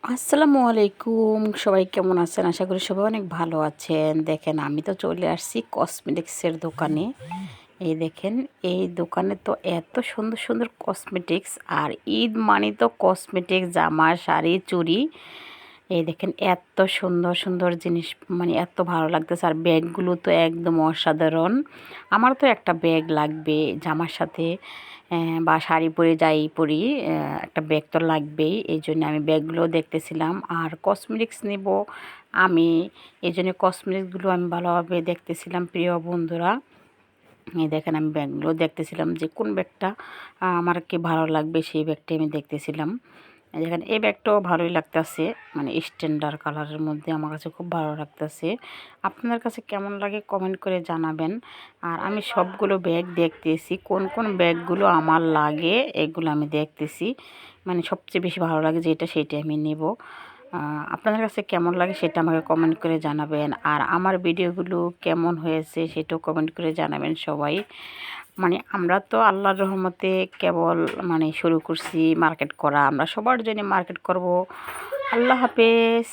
আসসালামু আলাইকুম, সবাই কেমন আছেন? আশা করি সবাই অনেক ভালো আছেন। দেখেন, আমি তো চলে আসছি কসমেটিক্সের দোকানে। এই দেখেন, এই দোকানে তো এত সুন্দর সুন্দর কসমেটিক্স, আর ঈদ মানে তো কসমেটিক্স, জামা, শাড়ি, চুড়ি। এই দেখেন, এত সুন্দর সুন্দর জিনিস, মানে এত ভালো লাগতেছে। আর ব্যাগগুলো তো একদম অসাধারণ। আমার তো একটা ব্যাগ লাগবে জামার সাথে, বা শাড়ি পরে যাই পরি, একটা ব্যাগ তো লাগবেই। এই জন্য আমি ব্যাগগুলো দেখতেছিলাম আর কসমেটিক্স নেব আমি। এই জন্য কসমেটিক্সগুলো আমি ভালোভাবে দেখতেছিলাম, প্রিয় বন্ধুরা। এই দেখেন, আমি ব্যাগগুলো দেখতেছিলাম যে কোন ব্যাগটা আমার কি ভালো লাগবে, সেই ব্যাগটি আমি দেখতেছিলাম। এই দেখেন, এই ব্যাগটাও ভালোই লাগতেছে, মানে স্ট্যান্ডার্ড কালারের মধ্যে আমার কাছে খুব ভালো লাগতেছে। আপনাদের কাছে কেমন লাগে কমেন্ট করে জানাবেন। আর আমি সবগুলো ব্যাগ দেখতেছি, কোন কোন ব্যাগগুলো আমার লাগে এগুলো আমি দেখতেছি। মানে সবচেয়ে বেশি ভালো লাগে যেটা, সেইটাই আমি নেব। আপনাদের কাছে কেমন লাগে সেটা আমাকে কমেন্ট করে জানাবেন। আর আমার ভিডিওগুলো কেমন হয়েছে সেটাও কমেন্ট করে জানাবেন সবাই। মানে আমরা তো আল্লাহর রহমতে কেবল মানে শুরু করছি মার্কেট করা, আমরা সবার জন্য মার্কেট করব। আল্লাহ হাফেজ।